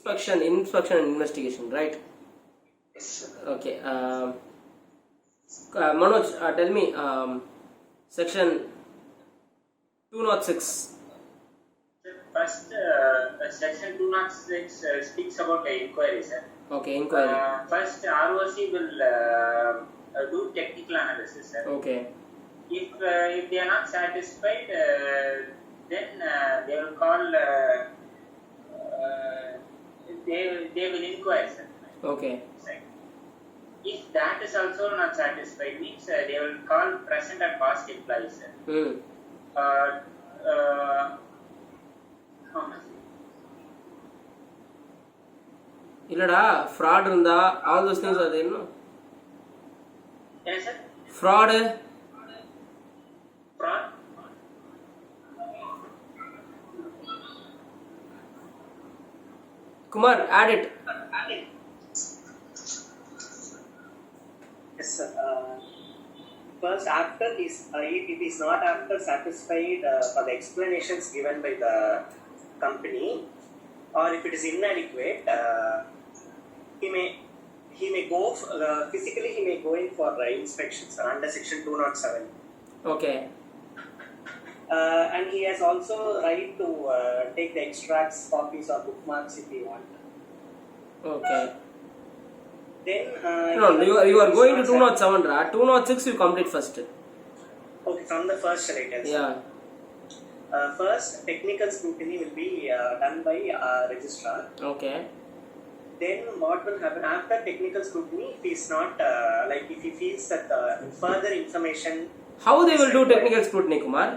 inspection and investigation, right? Yes, sir. Okay. Manoj, tell me, section 206. First, section 206 speaks about the inquiry, sir. Okay, inquiry. First, ROC will do technical analysis, sir. Okay. If they are not satisfied, then they will call. They will inquire, sir. Okay. If that is also not satisfied, means they will call present and past employees, sir. How much? இல்லடா fraud இருந்தா all those things are there, no? Yes, sir. Fraud. Kumar, add it. Yes, sir. First, after this, if it is not after satisfied for the explanations given by the company, or if it is inadequate, he may go physically. He may go in for inspections under section 207. Okay. And he has also right to take the extracts, copies, or bookmarks if he want. Okay. Then No, you are going to 207, ra. 206 you complete first. Okay, from the first right. Yeah. First, technical scrutiny will be done by registrar. Okay. Then what will happen after technical scrutiny? If he is not if he feels that further information. How they will do technical scrutiny, Kumar?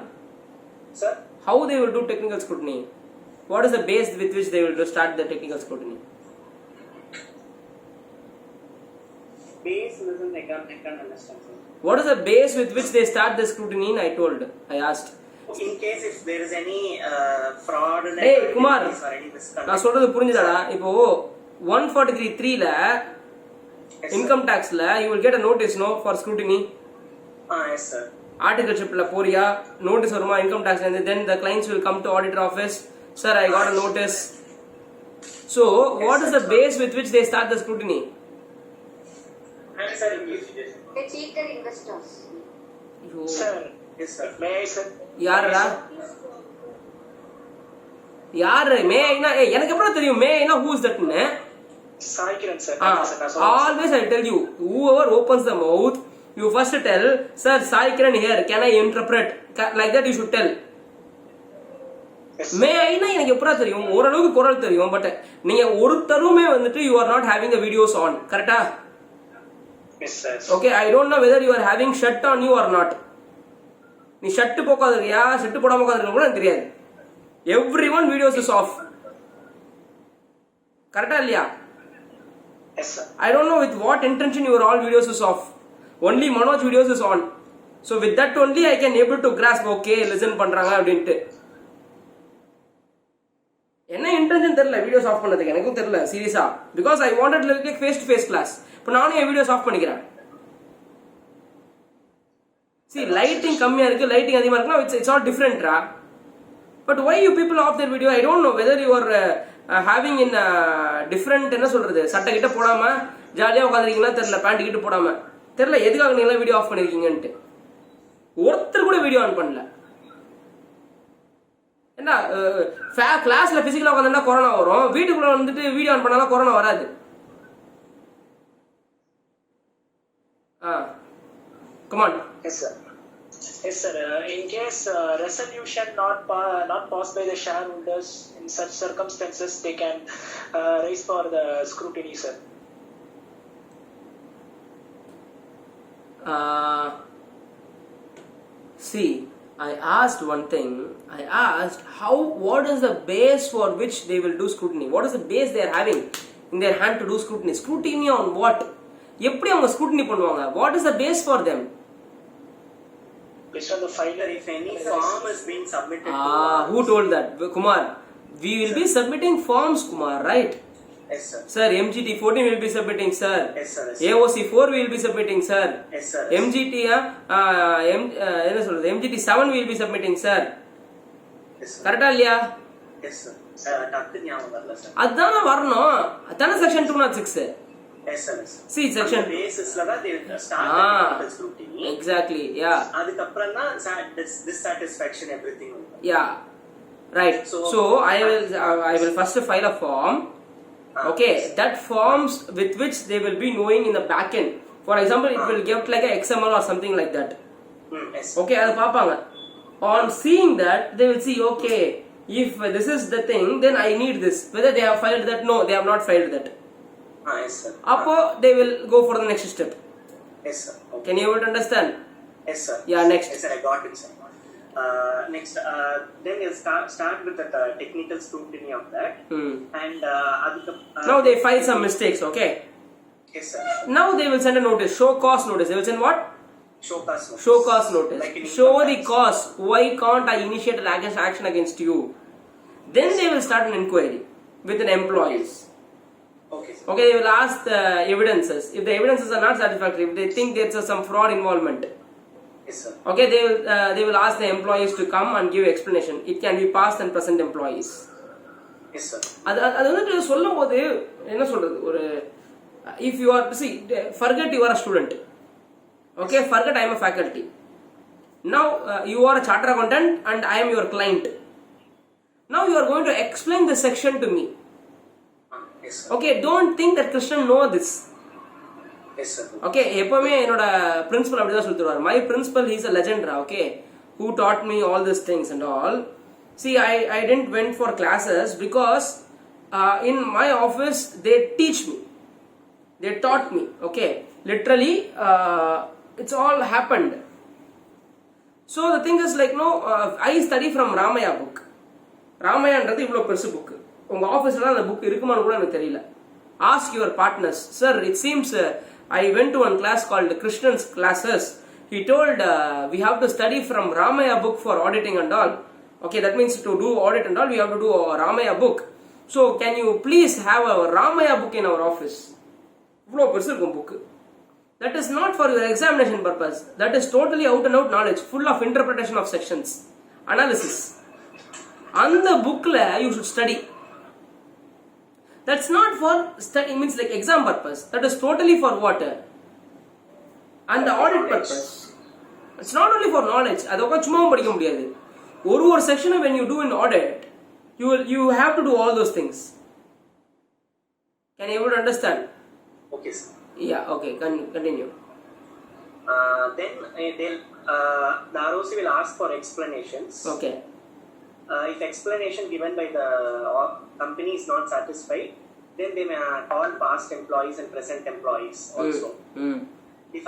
Sir? How they will do technical scrutiny? What is the base with which they will start the technical scrutiny? Base doesn't I can't understand, sir. What is the base with which they start the scrutiny? I asked. In case if there is any fraud and Hey Kumar, or any misconduct. நான் சொல்றது புரிஞ்சுதாடா? இப்போ 143(3) ல income tax ல you will get a notice, no, for scrutiny. Yes, sir. Articleship la poriya notice varuma income tax and then the clients will come to auditor office. Sir, I got a notice. So what is the base with which they start the scrutiny? Sir, They cheated investors. sir. Yes, sir. May I, sir? யாரடா யாரு மே ஐனா எனக்கு எப்படி தெரியும் மே Aina who is that னு Saikiran, sir. Always I tell you, whoever opens the mouth, you first tell, sir, Saikiran here, can I interpret? Like that you should tell. மே ஐனா எனக்கு எப்படி தெரியும் ஓரளவுக்கு குரல் தெரியும் பட் நீங்க ஒருத்தருமே வந்துட்டு you are not having the videos on, கரெக்ட்டா? Yes, sir. Okay, I don't know whether you are having shirt on you or not. நீ ஷர்ட் போகாதறியா ஷர்ட் போடாம உட்கார்ந்திருக்க கூட எனக்கு தெரியாது. Everyone videos is off. கரெக்ட்டா இல்லையா? Yes, sir. I don't know with what intention your all videos is off. Only Manoj videos is on. So with that only I can able to grasp, okay, listen பண்றாங்க அப்படினு. என்ன intention தெரியல videos of பண்ணதுக்கு எனக்கும் தெரியல சீரியஸா because I wanted to like face to face class. இப்போ நானே என் வீடியோஸ் ஆஃப் பண்ணிக்கிறேன். See, lighting கம்மியா இருக்கு lighting அதிகமா இருக்குனா it's all different ra. But why you people off their video? I don't know whether you are having in different என்ன சொல்றது சட்டை கிட்ட போடாம ஜாலியா உட்கார்ந்திருக்கீங்களா தெரியல பேண்ட் கிட்ட போடாம தெரியல எதுக்காக நீங்க எல்லாம் வீடியோ ஆஃப் பண்ணிருக்கீங்கன்னு ஒருத்தர் கூட வீடியோ ஆன் பண்ணல என்ன கிளாஸ்ல பிசிக்கலா உட்கார்ந்தா கொரோனா வரும் வீட்டுக்குள்ள வந்துட்டு வீடியோ ஆன் பண்ணாலும் கொரோனா வராது come on. Yes, sir. Yes, sir. In case resolution not passed by the shareholders, in such circumstances, they can raise for the scrutiny, sir. See, I asked one thing. I asked what is the base for which they will do scrutiny? What is the base they are having in their hand to do scrutiny? Scrutiny on what? எப்படி அவங்க scrutiny பண்ணுவாங்க? What is the base for them? Based on the filer, if any form is being submitted. Who told that? Kumar, we will be submitting forms, Kumar, right? Yes, sir. Sir, MGT 14 will be submitting, sir. Yes, sir. Yes, AOC 4 will be submitting, sir. Yes, sir. MGT என்ன சொல்றது MGT 7 will be submitting, sir. Yes, sir. கரெக்ட்டா இல்லையா? Yes, sir. டக்கு ஞாபகம் வரல sir. அதுதானே வரணும், அதானே section 206. Yes sir, yes. See section பேசிஸ்ல தான் they start the technical scrutiny. Exactly, yeah. அதுக்கு அப்புறம் தான் dissatisfaction everything. Yeah, right. So I will first file a form. Okay, that forms with which they will be knowing in the back end. For example, it will get like a XML or something like that. Yes. Okay, அது பாப்பாங்க. On seeing that, they will see, okay, if this is the thing, then I need this. Whether they have filed that, no, they have not filed that. Yes sir. Appo they will go for the next step. Yes sir. Okay. Can you able to understand? Yes sir. Yeah, next. Yes sir, I got it sir. Next, then you'll start with the technical scrutiny of that. And now they find some mistakes, okay? Yes sir. Now they will send a notice, show cause notice. They will send what? Show cause notice. Show cause notice. Like Show the cause. Why can't I initiate an action against you? Then they will start an inquiry with an employees. Okay sir. Okay, they will ask the evidences. If the evidences are not satisfactory, if they think there's some fraud involvement, Yes sir. okay, they will ask the employees to come and give explanation. It can be past and present employees. Yes sir. அது வந்து சொல்லும்போது என்ன சொல்றது, ஒரு if you are, see, forget you are a student, okay, forget I am a faculty. Now you are a chartered accountant and I am your client. Now you are going to explain the section to me. Yes sir. Okay, don't think that Krishnan know this. Yes sir. Okay, எப்பவுமே என்னோட principal அப்படிதான் சொல்லி தருவார். My principal, he is a legend, okay, who taught me all these things and all. See, I didn't went for classes because in my office they teach me, they taught me, okay, literally it's all happened. So the thing is like, no, I study from Ramaya book. ராமாயணன்றது இவ்வளோ பெருசு book. உங்கள் ஆஃபீஸில் அந்த book இருக்குமான்னு கூட எனக்கு தெரியல. Ask your partners. Sir, it seems I went to one class called Krishnan's classes. He told we have to study from Ramaya book for auditing and all. Okay, that means to do audit and all, we have to do a Ramaya book. So can you please have a Ramaya book in our office? இவ்வளோ பெருசு இருக்கும் book. That is not for your examination purpose. That is totally out and out knowledge, full of interpretation of sections, analysis. அந்த bookல you should study. That's not for study, means like exam purpose. That is totally for what? And the audit purpose. It's not only for knowledge. அதோட சும்மாவும் படிக்க முடியாது. ஒரு section when you do in audit, you have to do all those things. Can you able to understand? Okay sir. Yeah, okay, continue. Then the ROC will ask for explanations. Okay. If explanation given by the company is not satisfied, then they may call past employees and present employees also. If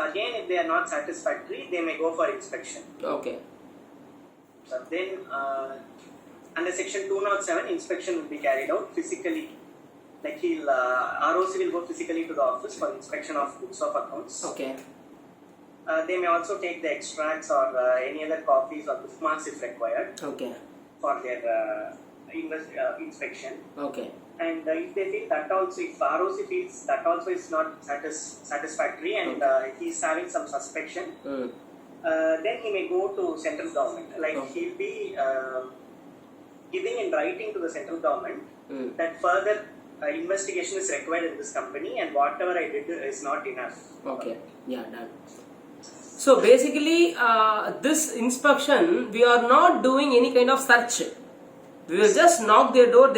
they are not satisfactory, they may go for inspection. Okay. Then under section 207, inspection will be carried out physically. Like ROC will go physically to the office for inspection of books of accounts. Okay. They may also take the extracts or any other copies or bookmarks if required. Okay. For their inspection. Okay. And if they feel that also, if ROC feels that also is not satisfactory and he is having some suspicion, then he may go to central government. Like he'll be giving in writing to the central government that further investigation is required in this company and whatever I did is not enough. Okay. Yeah, done. So basically, this inspection, we are not doing any kind of search. We will just knock their door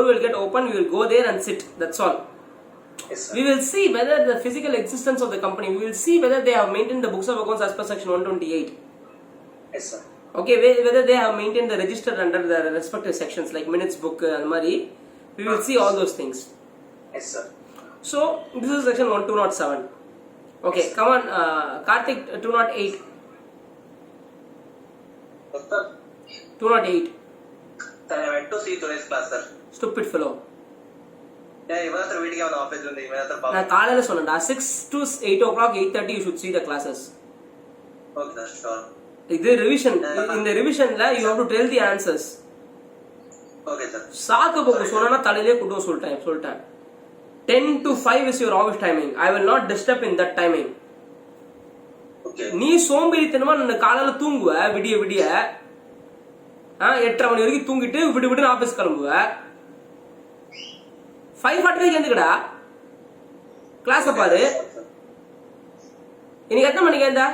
will get open, we will go there and sit. That's all. Yes, sir. We will see whether the physical existence of the company, we will see whether they have maintained the books of accounts as per section 128. Yes, sir. Okay, whether they have maintained the register under the respective sections like minutes book and mari, we will see all those things. Yes, sir. So this is section 1207. Okay, come on, Karthik, 208. Yes, sir. 208. Sir, I went to see today's class, sir. Stupid fellow. Yeah, even after waiting on the office, even after நான் காலையில சொன்னேன்டா 6 to 8 o'clock 8:30 you should see the classes. Okay, sir, sure. இது revision. இந்த ரிவிஷன்ல you have to tell the answers. Okay, sir. சாக்கு போக்கு சொன்னா தலையிலே குட்டும் சொல்லிட்டேன். 10 to 5 is your office timing. I will not disturb in that timing. Okay. நீ சோம்பேறித்தனமா நான் காலையில தூங்குவ விடிய 8:30 மணி வரைக்கும் தூங்கிட்டு விடு ஆபீஸ் கிளம்புவ. 5:45 எந்துக்கடா கிளாஸ் பாரு. இன்னைக்கு எத்தனை மணிக்கு இருந்தா?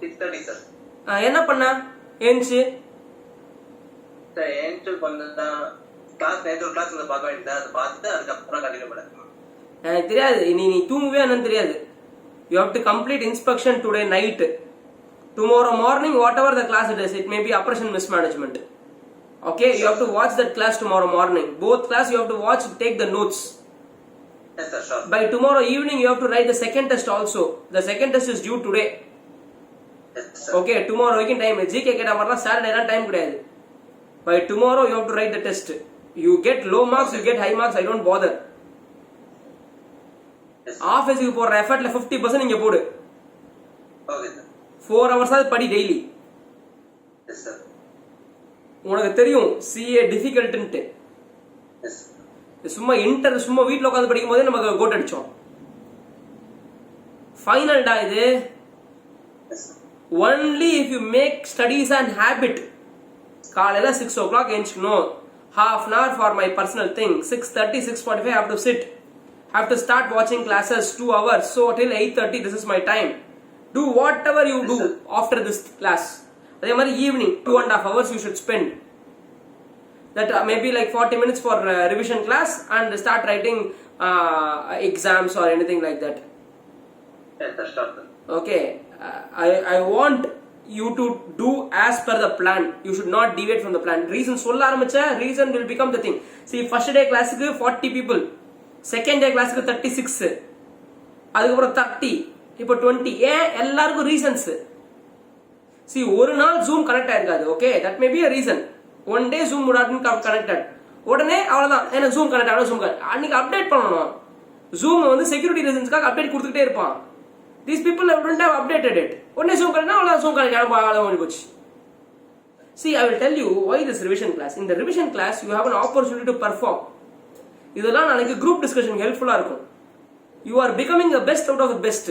6:30 சார். என்ன பண்ணா ஏஞ்சி? சார் ஏஞ்சு பண்ணா கிளாஸ் நேற்று கிளாஸ் வந்து பார்க்க வேண்டியது, அதை பார்த்துட்டு அதுக்கப்புறம் கண்டினியூ பண்ணேன். எனக்கு தெரியாது நீ தூங்கவே என்னன்னு தெரியாது. You have to complete inspection today night. Tomorrow morning whatever the class it is, it may be operation mismanagement. Okay, you have to watch that class tomorrow morning. Both class you have to watch, take the notes. Yes sir, sure. By tomorrow evening you have to write the second test also. The second test is due today. Yes sir. Okay, tomorrow weekend time. GK கேட்டா வரலாம், Saturday எல்லாம் time கிடையாது. By tomorrow you have to write the test. You get low marks, you get high marks, I don't bother. Yes. ஆபீஸ்க்கு போற எஃபர்ட்ல 50% இங்க போடு. Okay sir. 4 hours ஆது படி டெய்லி. Yes sir. உனக்கு தெரியும் CA டிஃபிகல்ட்ன்ட்டு. Yes. சும்மா வீட்ல உட்கார்ந்து படிக்கும் போதே நமக்கு கோட் அடிச்சோம். ஃபைனல்டா இது. Yes sir. Only if you make studies an habit. காலையில 6 o'clock எஞ்சிக்கணும். Half an hour for my personal thing. 6:30, 6:45 I have to sit. Have to start watching classes 2 hours. So till 8:30 this is my time. Do whatever you do after this class. அதே மாதிரி evening 2.5 hours you should spend. That maybe like 40 minutes for revision class and start writing exams or anything like that. Yes sir, sure sir. Okay, I want you to do as per the plan. You should not deviate from the plan. Reason சொல்ல ஆரம்பிச்சா reason will become the thing. See, first day class க்கு 40 people, second day class க்கு 36, அதுக்கப்புறம் 30, இப்போ 20. ஏன் எல்லாருக்கும் reasons. See, ஒரு நாள் Zoom கனெக்ட் ஆயிருக்காது. Okay, that may be a reason. One day Zoom would have been connected. உடனே அவ்வளவுதான், ஏன்னா Zoom கனெக்ட் ஆகணும், Zoom கனெக்ட் அன்னைக்கு அப்டேட் பண்ணணும். Zoom வந்து செக்யூரிட்டி ரீசன்ஸ்க்காக அப்டேட் கொடுத்துட்டே இருப்பான். These people don't have updated it. உடனே Zoom கனெக்ட் அவ்வளவு Zoom கனெக்ட் ஆகணும் போச்சு. See, I will tell you why this revision class. In the revision class you have an opportunity to perform. இதெல்லாம் நாளைக்கு group discussion ஹெல்ப்ஃபுல்லா இருக்கும். You are becoming the best out of the best.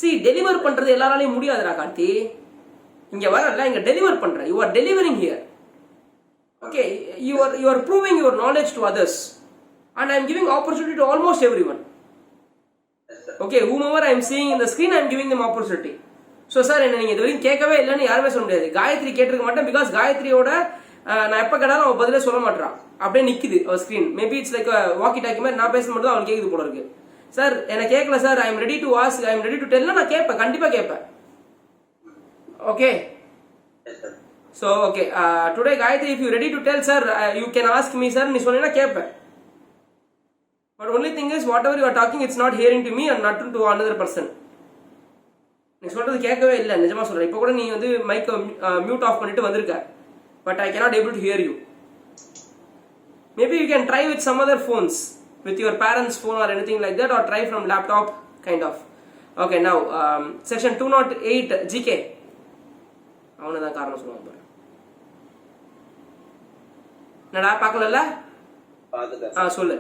See, deliver பண்றது எல்லாராலையும் முடியாதுடா கார்த்தி. இங்க வரல, இங்க டெலிவர் பண்ற. You are delivering here. Okay, you are proving your knowledge to others, and I am giving opportunity to almost everyone. Okay, whomever I am seeing in the screen, I am giving them opportunity. So sir, என்ன நீங்க இதுவரைக்கும் கேட்கவே இல்லைன்னு யாருமே சொல்ல முடியாது. காயத்ரி கேட்டிருக்க மாட்டேன், பிகாஸ் காயத்ரியோட நான் எப்ப கேட்டாலும் அவன் பதிலே சொல்ல மாட்டான். அப்படியே நிக்குது அவ screen. Maybe it's like walkie talkie மாதிரி நான் பேச மட்டும் அவளுக்கு கேக்குது போல இருக்கு. சார் என்ன கேட்கல sir, I am ready to ask, I am ready to tell. நான் கேட்பேன், கண்டிப்பா கேட்பேன். Okay. Yes sir. So okay, today Gayatri, if you ready to tell sir, you can ask me sir. நீ சொன்னீனா கேட்பேன். But only thing is, whatever you are talking, it's not hearing to me and not to another person. நீ சொல்றது கேட்கவே இல்ல, நிஜமா சொல்றேன். இப்போ கூட நீ வந்து மைக் மியூட் ஆஃப் பண்ணிட்டு வந்திருக்க. But I cannot able to hear you. Maybe you can try with some other phones, with your parents' phone or anything like that, or try from laptop kind of. Okay, now section 208 GK. அவனதான் காரணம் சொல்லுவாங்க பாரு. என்னடா பார்க்கலல்ல? பாத்துட்டேன். சொல்லு.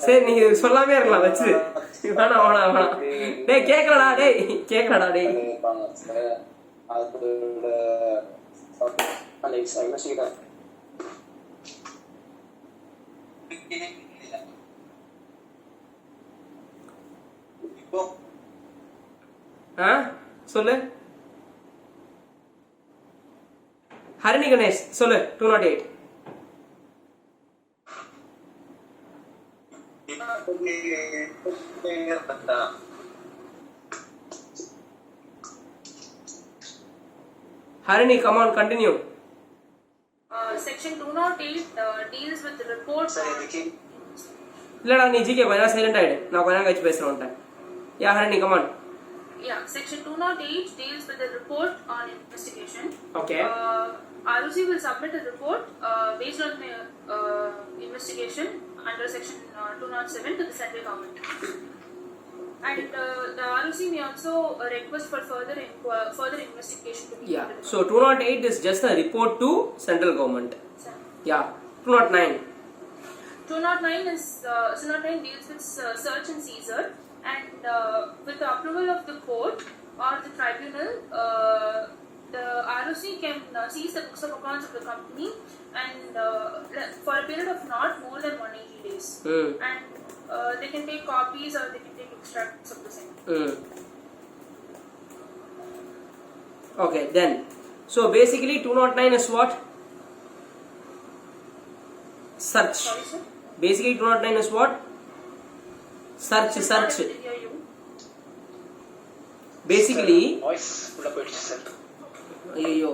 சரி, நீங்க சொல்லாமே இருக்கலாம் வச்சு. வேணாம். டேய் கேக்கலடா, டேய். சொல்லு. ஹரிணி கணேஷ் சொல்லு. 208. Harini, come on, continue. Section 208 deals with the reports. இல்லடா நீ ஜிகே கொஞ்சம் சைலண்ட் ஆயிடு, நான் கொஞ்ச நேரம் கழிச்சு பேசுறேன். யா Harini, come on. Yeah, section 208 deals with the report on investigation. Okay. ROC will submit a report based on the investigation under section 207 to the central government. And the ROC may also request for further investigation to be Yeah. So 208 is just a report to central government. Sir. Yeah. 209. 209 deals with search and seizure, and with the approval of the court, or the tribunal, the ROC can seize the books of accounts of the company and for a period of not more than 180 days. And they can take copies or they can take extracts of the same. Okay, then. So basically 209 is what? Search. Sorry, sir? Basically 209 is what? Search. Not able to hear you. Basically, voice உள்ள போயிடுச்சு sir. ayyo.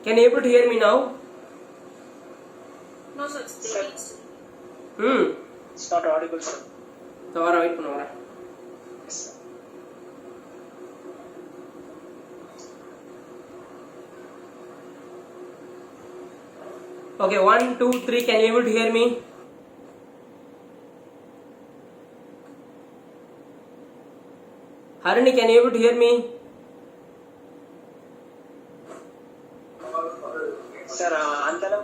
Can you able to hear me now? No, sir, it's breaking still. It's not audible sir. வர wait பண்ண வரேன். Yes, sir. Okay, 1, 2, 3. Can you able to hear me? Harini, can you able to hear me? Sir, antala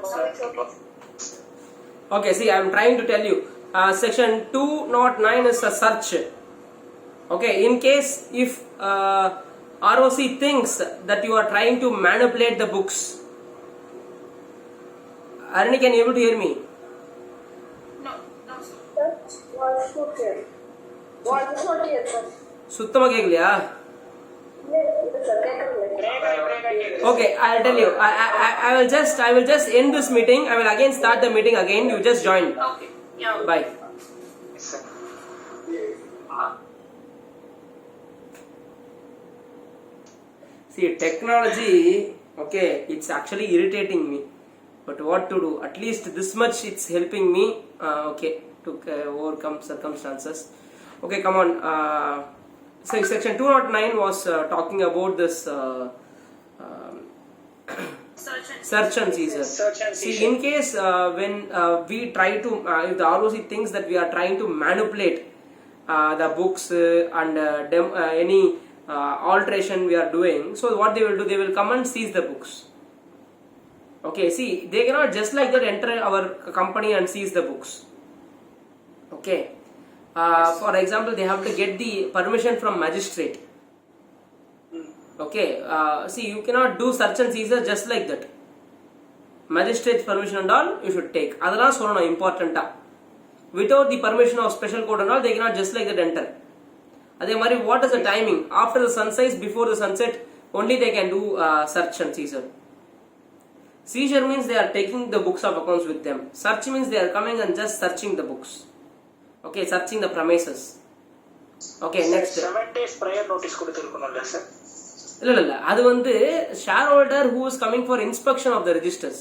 Okay, see, I am trying to tell you. Section 209 is a search. Okay, in case if ROC thinks that you are trying to manipulate the books. Harini, can you able to hear me? No, sir. சுத்தமா கேக்கலையா? Okay, I'll tell you. I will just end this meeting. I will again start the meeting again. You just join. Okay, yeah. Bye. Yes, sir. See, technology, okay, it's actually irritating me. But what to do? At least this much it's helping me, okay, to overcome circumstances. Okay, come on. So section 209 was talking about this search and seizure. Search and See, seizure. in case when we try to, if the ROC thinks that we are trying to manipulate the books and any alteration we are doing, so what they will do, they will come and seize the books. Okay, see, they cannot just like that enter our company and seize the books. Okay, for example, they have to get the permission from magistrate. Okay, see, you cannot do search and seizure just like that. Magistrate's permission and all you should take. Adala solana important. Without the permission of special court and all, they cannot just like that enter. Adhe mari, what is the timing? After the sunrise, before the sunset, only they can do search and seizure. Seizure means they are taking the books of accounts with them. Search means they are coming and just searching the books. Okay, searching the premises. Okay, next. 7 days prior notice கொடுத்திருக்கணும்ல sir. இல்ல அது வந்து shareholder who is coming for inspection of the registers.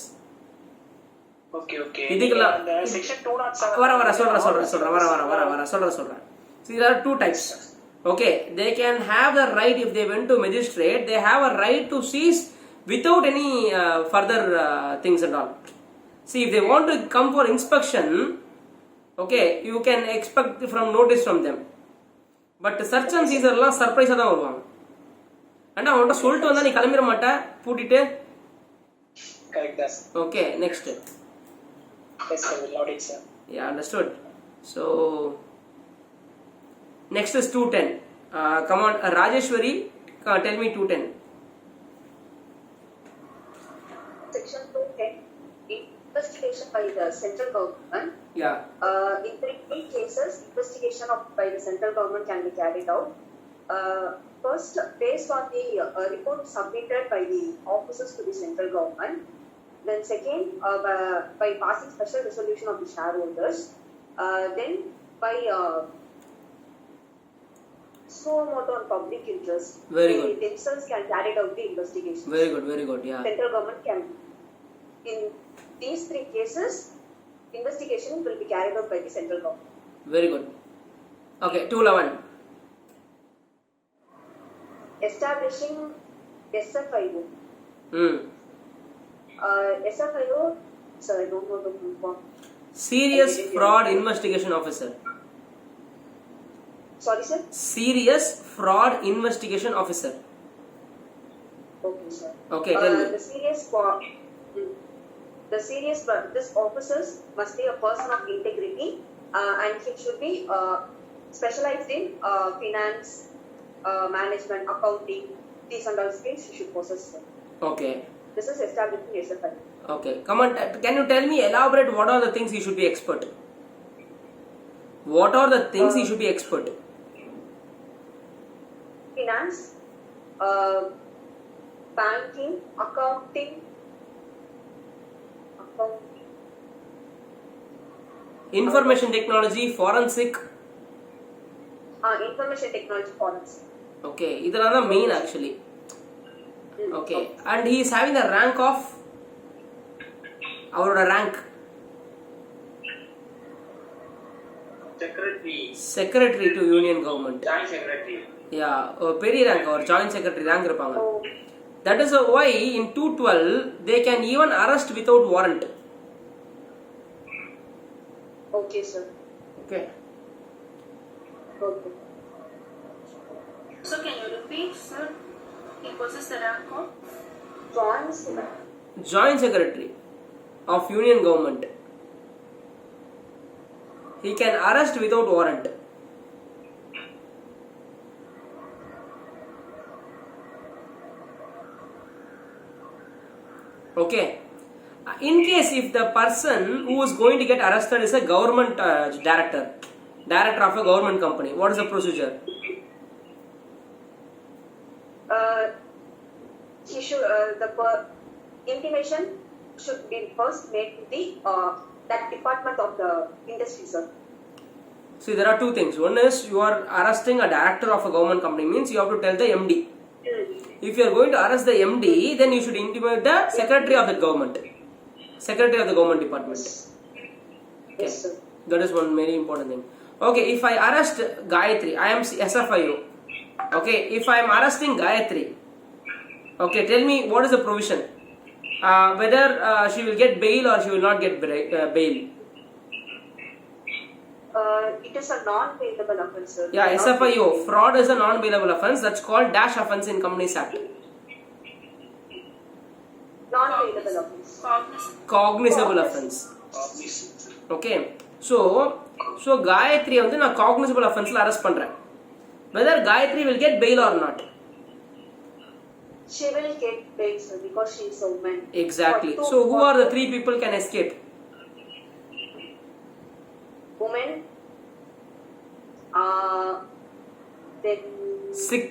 Okay okay. இதுக்கெல்லாம் அந்த section 207 சொல்றேன். See, there are two types. Okay, they can have the right if they went to magistrate, they have a right to seize without any further things and all. See, if they want to come for inspection, okay, you can expect from notice from them. But search and seizure எல்லாம் சர்ப்ரைஸா தான் வருவாங்க. அண்ணா அவன்கிட்ட சொல்லிட்டு வந்தா நீ கிளம்பிட மாட்ட பூட்டிட்டு. கரெக்ட் தான் sir. Okay, next. Yes sir, will note it sir. Yeah, understood. So next is 210. Come on, Rajeshwari, tell me 210. Section 210, investigation by the central government. Yeah. In three cases, investigation by the central government can be carried out. First, based on the report submitted by the officers to the central government. Then second, by passing special resolution of the shareholders. Then by suo motu on public interest. Very they good. themselves can carry out the investigation. Very good. Yeah. Central government can. In these three cases, investigation will be carried out by the central government. Very good. Okay, 211. Establishing SFIO. SFIO, sir, I don't know the full form. Serious Fraud Investigation Officer. Sorry, sir? Serious Fraud Investigation Officer. Okay, sir. Okay, tell me. This officers must be a person of integrity and he should be specialized in finance, management, accounting, these and all skills you should possess, sir. Okay. This is established in SFI. Okay. Come on. Can you tell me, elaborate what are the things he should be expert? What are the things he should be expert? Finance, banking, accounting, Information technology, forensic. information technology, forensic. Okay. இதெல்லாம் தான் main actually. Okay. And he is having the rank of அவரோட rank. Secretary to Union Government. Joint Secretary. Yeah. பெரிய rank அவர் joint secretary rank இருப்பாங்க. Oh, That is why in 212 they can even arrest without warrant. okay, sir. Okay. Okay. So can you repeat, sir? He possesses the rank of Joint Secretary of Union Government. He can arrest without warrant. Okay. In case if the person who is going to get arrested is a government director of a government company, what is the procedure? He should intimation should be first made to the that department of the industry, sir. See, there are two things. One is you are arresting a director of a government company, means you have to tell the MD. If you are going to arrest the MD, then you should intimate the secretary of the government, secretary of the government department. Yes, sir. That is one very important thing. Okay, if I arrest Gayatri, I am SFIO. Okay, if I am arresting Gayatri, okay, tell me what is the provision? Whether she will get bail or she will not get bail. It is a non-bailable offence, sir. Yeah, SFIO, fraud is a non-bailable offence. That's called dash offence in Companies Act. Non-bailable offence. Cognizable offence. Okay, so Gayatri வந்து நான் cognizable offenceல arrest பண்றேன். Whether Gayatri will get bail or not. She will get bail, sir, because she is a woman. Exactly. So who are the three people can escape? Woman, then Sick.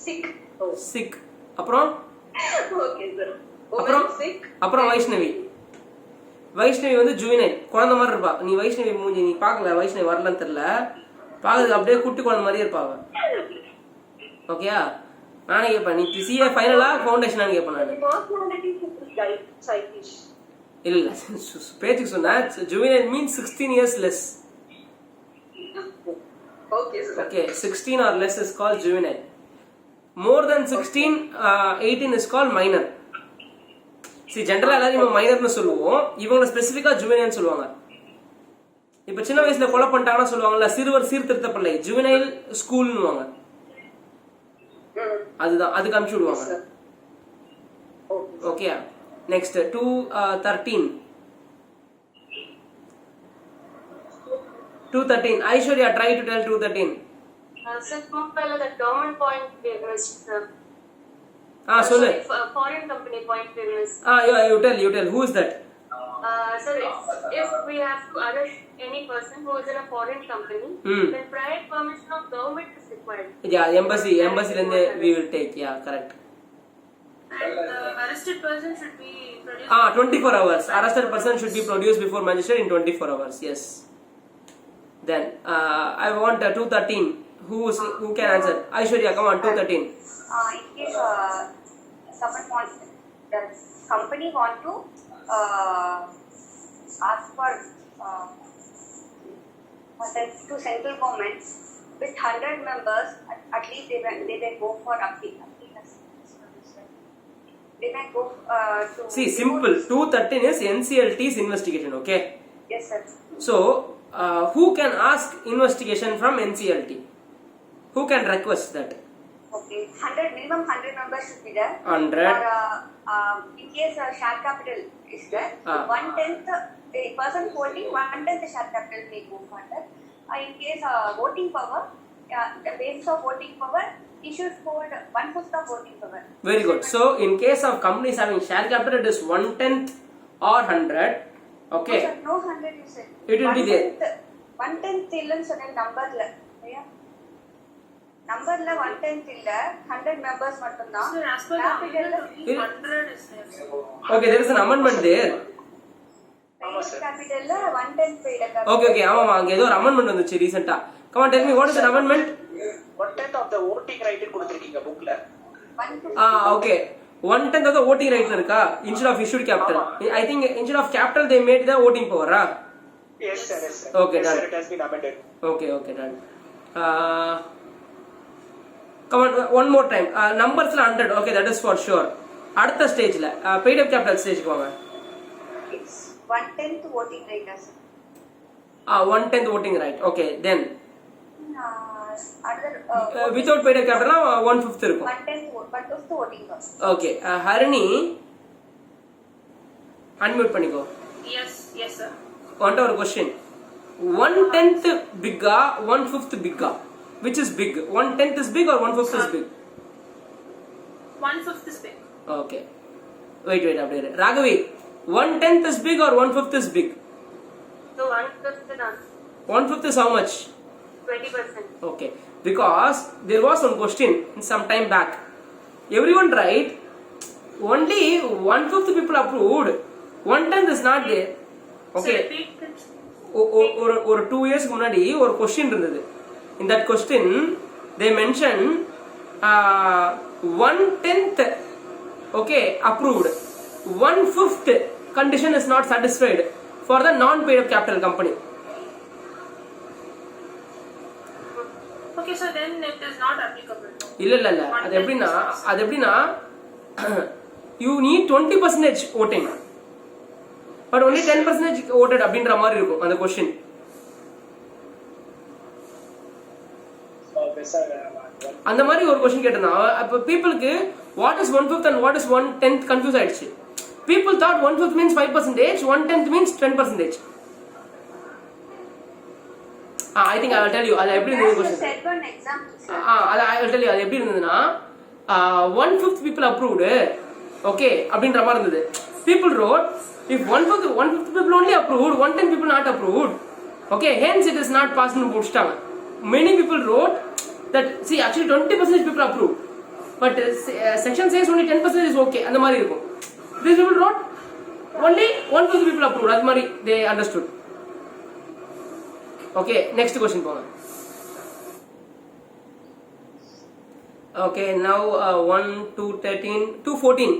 sick. Oh, Sick. அப்புறம் okay, sir. அப்புறம் Woman sick. அப்புறம் வைஷ்ணவி வந்து juvenile குழந்தை மாதிரி இருப்பா. நீ வைஷ்ணவி மூஞ்சி நீ பார்க்கல, வைஷ்ணவி வரலன்னு தெரியல, பார்க்கறதுக்கு அப்படியே குட்டி குழந்தை மாதிரியே இருப்பா அவ. ஓகேயா? நானே கேட்பேன், நீ சிஏ ஃபைனலா ஃபவுண்டேஷனான்னு கேட்பேன் நான். Personality is selfish. இல்ல பேச்சுக்கு சொன்னா juvenile means 16 years less. Okay, sir. Okay, 16 or less is called juvenile. More than 16, 18 is called minor. See, generally எல்லாரும் மைனர்னு சொல்லுவோம், இவங்க ஸ்பெசிஃபிக்கா ஜுவனைல்னு சொல்லுவாங்க. இப்ப சின்ன வயசுல கொலை பண்ணிட்டாங்கன்னா சொல்லுவாங்கல்ல, சிறுவர் சீர்திருத்த பள்ளி, ஜுவனைல் ஸ்கூல்னுவாங்க. அதுதான், அதுக்கு அனுப்பிச்சு விடுவாங்க. Okay, next 213. 213. Aishwarya, try to tell 213. Sir, the government point business. Sorry. Foreign company point business. You tell. Who is that? Sir, if we have to arrest any person who is in a foreign company, then prior permission of government is required. Yeah, embassy lende we will take. Yeah, correct. And the arrested person should be produced. 24 hours. Arrested person should be produced before magistrate in 24 hours. Yes. Then I want 213. Who can answer? Aishwarya, come on, 213. In case someone wants, the company want to ask for to central government with 100 members, at least they may go for appeal. They may go to... See, simple. 213 is NCLT's investigation, okay? Yes, sir. So, who can ask investigation from NCLT? Who can request that? Okay, 100 minimum 100 members should be there. 100. Or in case share capital is there, Ah. 1/10 a person holding 1/10 share capital may go further. In case voting power, the basis of voting power, he should hold 1/5 of voting power. Very good. So in case of companies having share capital, it is 1/10 or 100. Okay. No, sir, no 100 you said. It will be there. 1/10 இல்லன்னு சொன்ன நம்பர்ல சரியா நம்பர்ல 1/10 இல்ல 100 members மட்டும் தான் Sir, as per the amendment, only 100 is there. Sir. Okay, there is an amendment there. கேபிட்டல்ல 1/10 paid up. Okay, okay. ஆமாமா அங்க ஏதோ ஒரு amendment வந்துச்சு ரீசன்ட்டா. Come on, tell me what is an amendment? 1/10 of the voting right கொடுத்திருக்கீங்க bookல. Okay. 1/10 of the voting right இருக்கா instead of issued capital. I think instead of capital they made the voting power, ah? Yes sir, yes sir. Okay, yes, done. sir, it has been amended. Okay, okay, done. Come on, one more time. Numbers 100. Okay, that is for sure. அடுத்த ஸ்டேஜ்ல paid up capital ஸ்டேஜ்க்கு வாங்க. It's 1/10 voting right as 1/10 voting right. Okay, then another without paid up capital 1/5 இருக்கும். 1/10 voting power. Okay, Harini unmute பண்ணிக்கோ. Yes, sir. Want ஒரு question. 1/10 bigga, 1/5 bigga. Which is big? 1/10 is big or 1/5 is big? 1/5 is big. Okay. Wait, அப்படியே. Raghavi, 1/10 is big or 1/5 is big? So 1/5 done. 1/5 is how much? 20%. Okay. Because there was one question some time back. Everyone right? Only 1/5 people approved. 1/10 is not there. Okay. So repeat it. ஒரு 2 years முன்னாடி ஒரு question இருந்தது. In that question they mentioned 1/10 okay approved, 1/5 condition is not satisfied for the non paid up capital company. Okay, so then it is not applicable. இல்ல அது எப்படின்னா you need 20% voting but only 10% voted அப்படின்ற மாதிரி இருக்கும் அந்த question. Okay sir. அந்த மாதிரி ஒரு क्वेश्चन கேட்டிருந்தான். அப்ப பீப்புளுக்கு what is 1/5 and what is 1/10 confuse ஆயிடுச்சு. People thought 1/5 means 5%, 1/10 means 10%. I think I will tell you அது எப்படி இருந்தது You question. said one example, sir. I will tell you அது எப்படி இருந்ததுன்னா 1/5 people approved, okay அப்படின்ற மாதிரி இருந்தது. People wrote if 1/5 people only approved, 1/10 people not approved, okay, hence it is not passed னு போட்டுட்டாங்க. Many people wrote that see actually 20% people approved but section says only 10% is okay அந்த மாதிரி இருக்கும். These people wrote only 1/5 people approved அது மாதிரி they understood. Okay, next question போங்க. Okay, now 1 2 13 214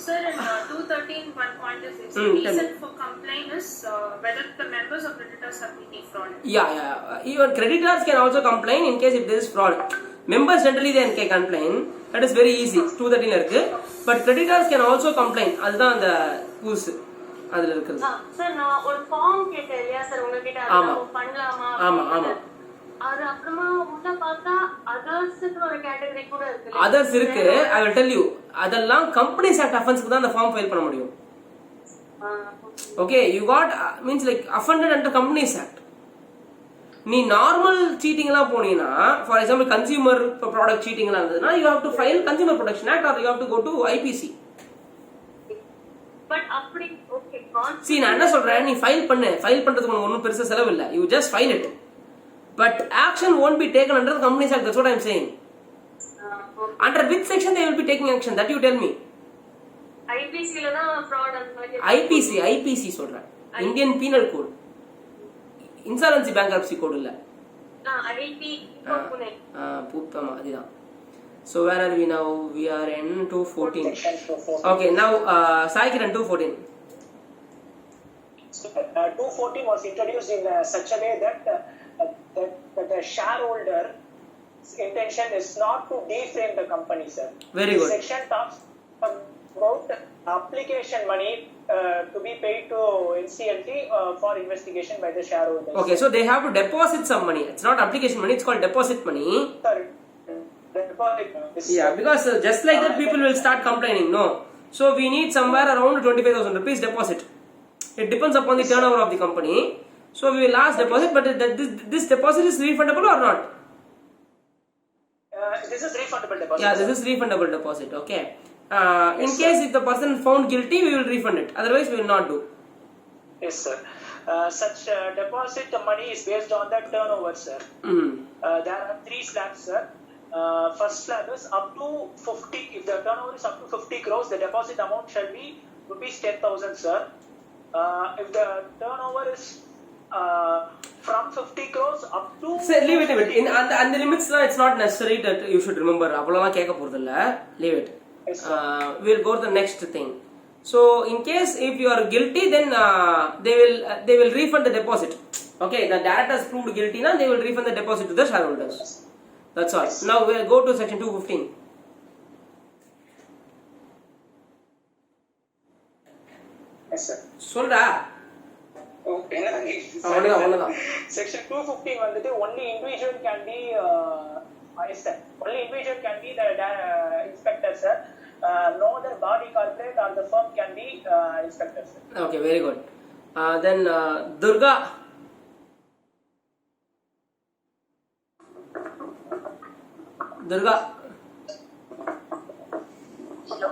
Sir, in 213, one point is this. tell Reason me. for complaint is whether the members of creditors have been defrauded. Yeah. Even creditors can also complain in case if there is fraud. Members generally they can complain. That is very easy. 213 இருக்கு. But creditors can also complain. அதுதான் அந்த rules அதுல இருக்குது. Sir நான் ஒரு form கேட்டேன் இல்லையா sir உங்ககிட்ட ஆமா. அது பண்ணலாமா ஆமா. அது அப்புறமா உள்ள பார்த்தா அதர்ஸ்க்கு ஒரு கேட்டகரி கூட இருக்கு. அதர்ஸ் இருக்கு. I will tell you. அதெல்லாம் கம்பெனிஸ் ஆக்ட் அஃபென்ஸ்க்கு தான் அந்த ஃபார்ம் ஃபைல் பண்ண முடியும். Okay, you got means like offended under companies act. நீ நார்மல் சீட்டிங் எல்லாம் போனீங்கன்னா for example consumer product cheating எல்லாம் இருந்ததுன்னா you have to file consumer protection act or you have to go to IPC. But அப்படி okay see நான் என்ன சொல்றேன் நீ ஃபைல் பண்றதுக்கு உனக்கு ஒன்றும் பெருசா செலவு இல்ல. You just file it. But action won't be taken under the Companies Act. That's what I am saying. Under which section they will be taking action? That you tell me. IPC ல தான் fraud அந்த மாதிரி IPC சொல்றேன். Indian Penal Code. Insolvency Bankruptcy Code இல்ல. IP Pune பூத்தமா அதுதான். So where are we now? We are in 214. Okay, now Saikiran 214. 214 was introduced in such a way that the shareholder's intention is not to deframe the company, sir. Very good. This section talks about application money to be paid to NCLT for investigation by the shareholders. Okay, so they have to deposit some money. It's not application money, it's called deposit money. Sorry. Yeah, because just like that people will start complaining. No. So we need somewhere around 25,000 rupees deposit. It depends upon the turnover of the company. So we will ask deposit, but this deposit is refundable or not? This is refundable deposit. Yeah, this is refundable deposit. Okay. In case if the person found guilty, we will refund it. Otherwise, we will not do. Yes, sir. Such deposit money is based on the turnover, sir. There are 3 slabs, sir. First slab is up to 50. If the turnover is up to 50 crores, the deposit amount shall be rupees 10,000, sir. If the turnover is from 50 crores up to... Say, leave it. And the limits, it's not necessary that you should remember. Leave it. Yes, We'll go to the next thing. So, in case if you are guilty, then they will refund the deposit. Okay, the directors proved guilty, now they will refund the deposit to the shareholders. That's all. Now we'll go to section 215. Yes, sir. Solra. Okay. Section 215 வந்துட்டு only individual can be yes, sir. Only individual can be the inspector, sir. No other body, corporate or the firm can be inspector, sir. Okay, very good. Then Durga. Durga. Hello.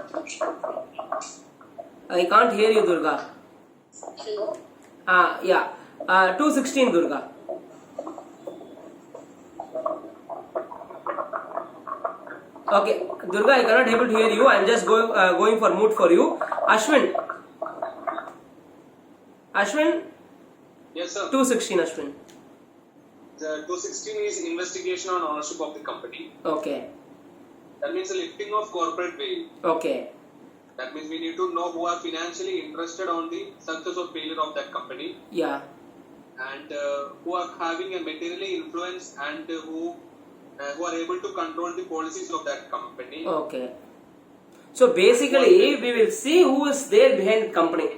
I can't hear you, Durga. Hello. Yeah. 216, Durga. Okay, Durga, I cannot able to hear you. I am just going for mute for you. Ashwin. Yes, sir. 216, Ashwin. The 216 is investigation on ownership of the company. Okay. That means the lifting of corporate veil. Okay. That means we need to know who are financially interested on the success or failure of that company. Yeah. And who are having a materially influence and who are able to control the policies of that company. Okay. So basically, we will see who is there behind the company.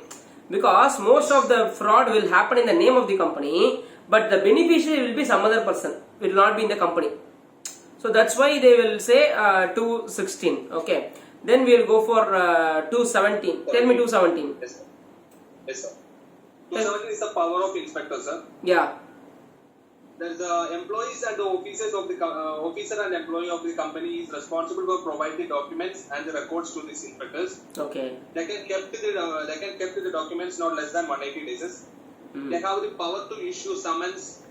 Because most of the fraud will happen in the name of the company, but the beneficiary will be some other person. It will not be in the company. So that's why they will say 216. Okay. Then we will go for 217. Tell me 217. Yes, sir. Yes, sir. 217 is the power of inspector, sir. Yeah. There is the employees and the officers of the officer and employee of the company is responsible for providing the documents and the records to these inspectors. Okay. They can keep the documents not less than 180 days. They have the power to issue summons,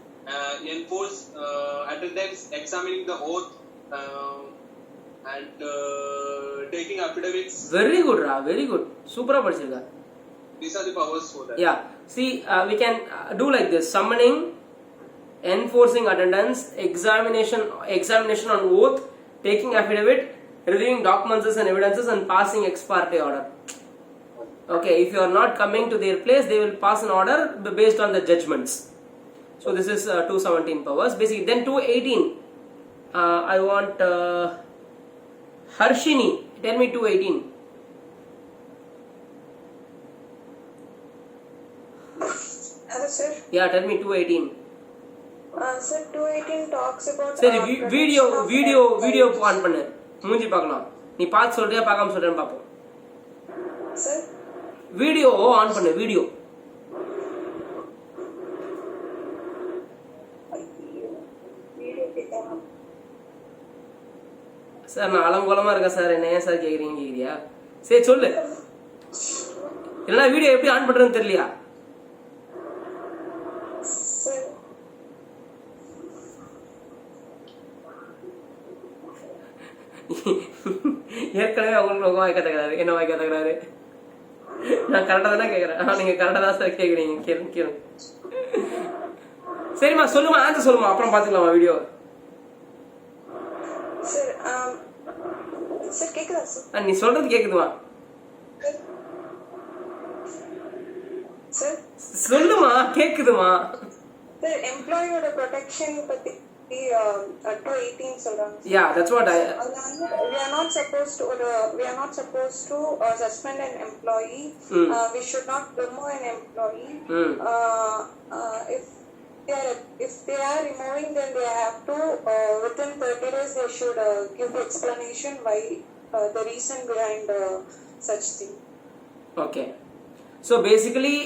enforce attendance, examining the oath, and taking affidavits. Very good, Ra. Very good. Super appreciate. These are the powers for that. Yeah. See, we can do like this: summoning, enforcing attendance, examination on oath, taking affidavit, reviewing documents and evidences, and passing ex parte order. Okay, if you are not coming to their place, they will pass an order based on the judgments. So this is 217 powers. Basically, then 218. I want Harshini. Tell me 218. Hello, sir. Yeah, tell me 218. Sir, 218 talks about. சரி video on பண்ணு, மூஞ்சி பார்க்கலாம். நீ பார்த்து சொல்றியா பார்க்காம சொல்றேன்னு பார்ப்போம். சார் வீடியோ ஆன் பண்ணு. வீடியோ சார் நான் அலங்கோலமா இருக்கேன் சார், என்ன ஏன் சார் கேக்குறீங்க? சரி சொல்லு. இல்லைன்னா வீடியோ எப்படி ஆன் பண்றதுன்னு தெரியலையா? ஏற்கனவே அவங்களுக்கு வாய்க்க தகுறாரு, என்ன வாய்க்க தகுறாரு? நான் கரெக்டா தானே கேக்குறேன். நீங்க கரெக்டா தான் சார் கேக்குறீங்க. கேளுங்க. சரிம்மா சொல்லுமா, ஆன்சர் சொல்லுமா, அப்புறம் பாத்துக்கலாமா வீடியோ? சார் கேக்குதா சார்? நீ சொல்றது கேக்குதுமா? சார் சொல்லுமா, கேக்குதுமா? சார் எம்ப்ளாயியோட ப்ரொடெக்ஷன் பத்தி 218 சொல்றாங்க. Yeah, that's what I. We are not supposed to suspend an employee. We should not remove an employee. If they are removing, then they have to within 30 days they should give explanation why the reason behind such thing. Okay. So basically,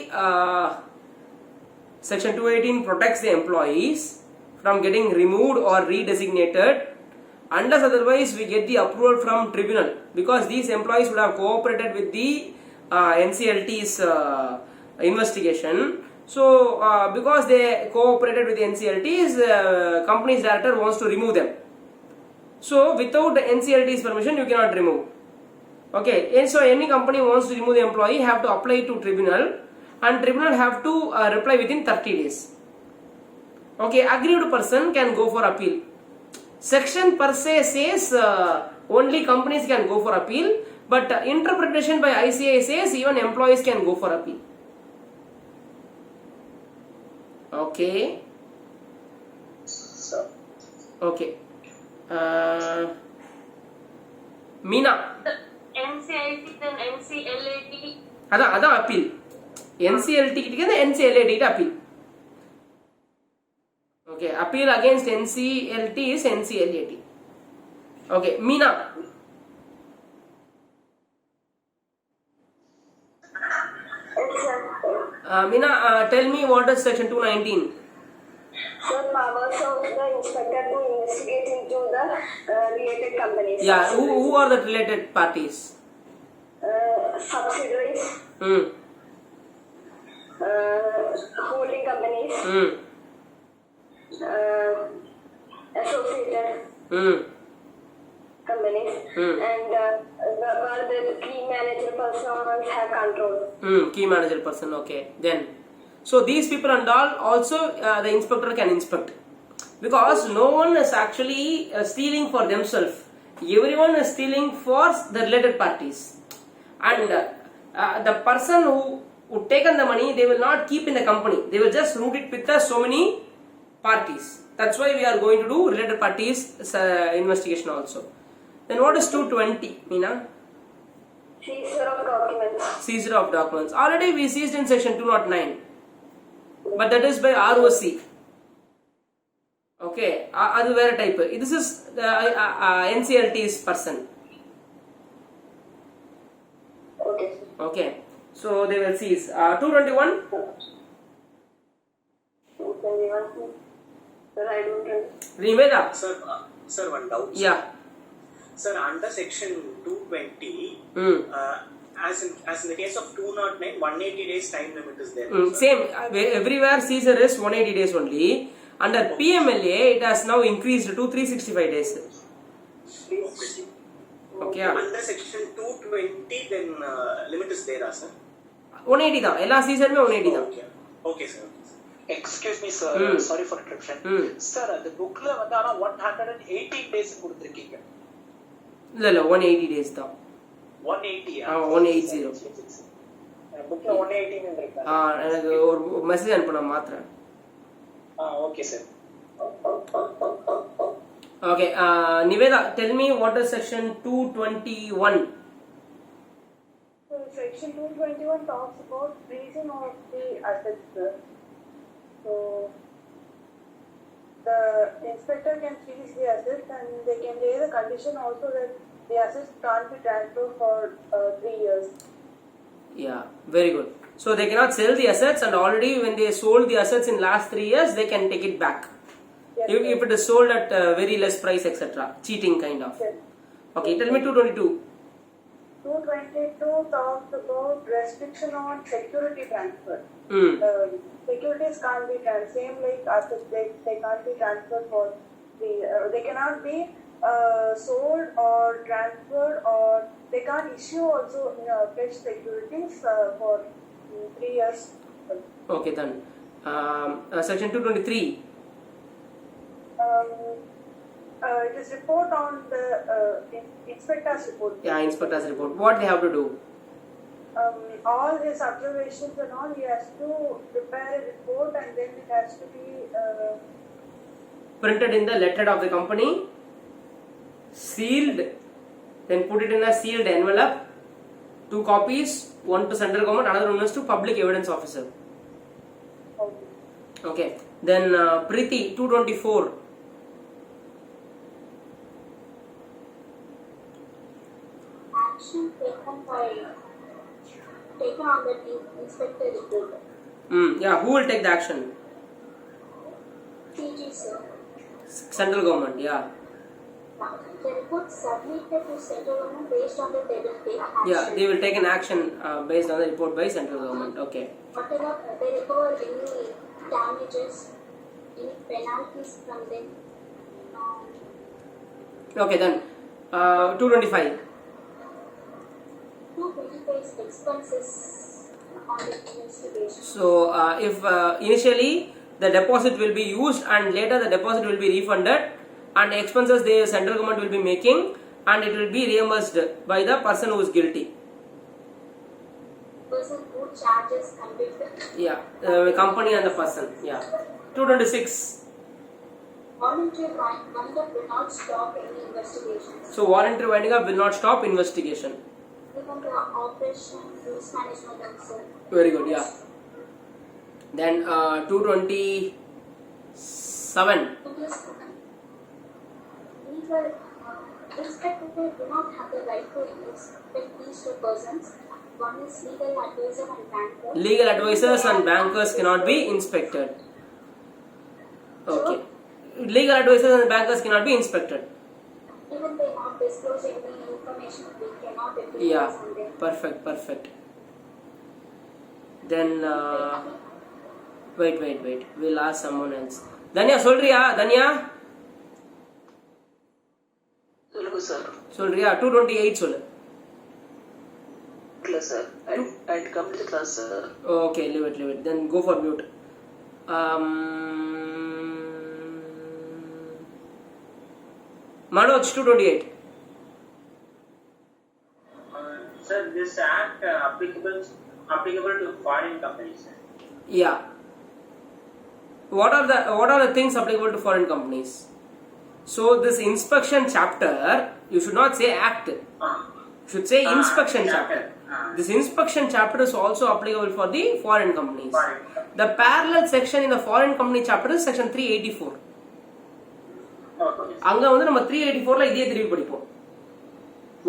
Section 218 protects the employees from getting removed or redesignated unless otherwise we get the approval from tribunal, because these employees would have cooperated with the NCLT's investigation. So because they cooperated with the NCLT's, company's director wants to remove them. So without the NCLT's permission you cannot remove. Okay, and so any company wants to remove the employee have to apply to tribunal, and tribunal have to reply within 30 days. Okay, aggrieved person can go for appeal. Section per se says only companies can go for appeal, but interpretation by ICAI says even employees can go for appeal. Okay. So, Okay. Meena. NCIT then NCLAT. அதான் appeal. NCLT கிட்ட NCLAT கிட்ட appeal. Okay, appeal against NCLT is NCLAT. Okay, Meena. Meena, tell me what is section 219? Sir, powers of the inspector to investigate into the related companies. Yeah, who are the related parties? Subsidiaries, holding companies, associated companies, and where the key manager persons have control. Key manager person, okay. Then, so these people and all also the inspector can inspect, because no one is actually stealing for themselves. Everyone is stealing for the related parties, and the person who would taken the money, they will not keep in the company. They will just route it with so many parties. That's why we are going to do related parties investigation also. Then what is 220, Meena? Seizure of documents. Seizure of documents. Already we seized in section 209, but that is by ROC. Okay, adu vera type. This is NCLT's person. Okay. Okay, so they will seize 221. 221. Sir, I don't know. Niveda. Sir, one doubt. Yeah. Sir, under section 220, as in the case of 209, 180 days time limit is there. Same. Everywhere seizure is 180 days only. Under PMLA, it has now increased to 365 days. Okay. Under section 220, then limit is there, sir? 180 தான் எல்லா சீசனுமே 180 தான். Okay, sir. Excuse me, sir. Sorry for interruption. Sir, the bookல வந்து ஆனா 118 days கொடுத்திருக்கீங்க. இல்ல 180 days தான். 180. 180. bookல 118 ன்னு இருக்கு. எனக்கு ஒரு மெசேஜ் அனுப்புனா மாத்றேன். Okay, sir. Okay, Niveda, tell me what is section 221? So section 221 talks about freezing of the assets. So the inspector can freeze the assets, and they can lay the condition also that the assets can't be transferred for 3 years. Yeah, very good. So they cannot sell the assets, and already when they sold the assets in last 3 years, they can take it back. Yes, if it is sold at very less price, etc. Cheating kind of. Yes. Okay, tell me 222. 222 talks about restriction on security transfer. Securities can't be transferred, same like assets, they can't be transferred for they cannot be sold or transferred, or they can't issue also fresh securities for 3 years. Okay, then section 223. It is report on the inspector's report. Yeah, inspector's report. What they have to do? All his observations and all, he has to prepare a report, and then it has to be printed in the letterhead of the company, sealed, then put it in a sealed envelope, 2 copies, one to central government, another one is to public evidence officer. Okay, then Preeti 224. Action taken on the inspector report. Yeah, who will take the action? CG, sir. Central government, yeah. The report submitted to central government based on the they will take action. Yeah, they will take an action based on the report by central government. Okay. Whatever they recover any damages, any penalties from them. Okay, then 225. 225 expenses on the investigation. So if initially the deposit will be used and later the deposit will be refunded, and the expenses the central government will be making, and it will be reimbursed by the person who is guilty. Person who charges convicted. Yeah, the company and the person. Yeah. 226. Voluntary wind up will not stop any investigations. So voluntary winding up will not stop investigation. Even the operation mismanagement also. Very good. Yeah. Then 227. Inspector do not have the right to inspect these 2 persons. One is legal advisor and banker. Legal advisors and bankers cannot be inspected. Okay. Legal advisors and bankers cannot be inspected. Even they not disclose any information, we cannot appeal Yeah. on them. Perfect. Then wait. We'll ask someone else. Danya, solriya? Danya? சொல்லுங்க sir. Solriya? 228 சொல்லு. இல்ல sir. I come to the class sir. Okay, leave it. Then go for mute. Manoj 228. Sir, this act applicable to foreign companies. Sir. Yeah. What are the things applicable to foreign companies? So this inspection chapter, you should not say act. You should say inspection chapter. This inspection chapter is also applicable for the foreign companies. The parallel section in the foreign company chapter is section 384. அங்க வந்து நம்ம 384 ல இதே திருப்பி படிப்போம்.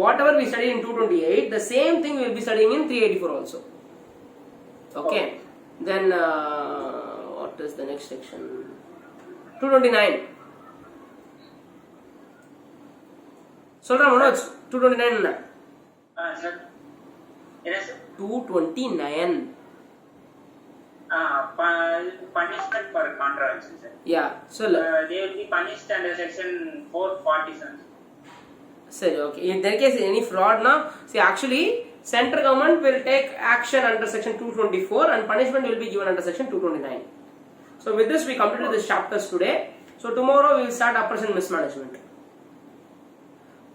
Whatever we studied in 228, the same thing we will be studying in 384 also. Okay. Then what is the next section? 229. சொல்றா மனோஜ் 229 என்ன? Sir. Yes, sir. 229. Punishment for contravention, sir. Yeah. So they will be punished under section 447. Sorry, okay. In their case, any fraud now, see actually central government will take action under section 224 and punishment will be given under section 229. So with this we completed this chapters today. So tomorrow we will start operation mismanagement.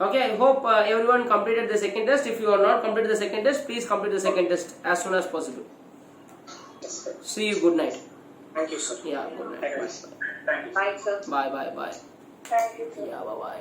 Okay, I hope everyone completed the second test. If you are not completed the second test, please complete the second test as soon as possible. Yes, sir. See you. Good night. Thank you, sir. Yeah, good night. Thank you. Bye, sir. Bye. Thank you, sir. Yeah, bye.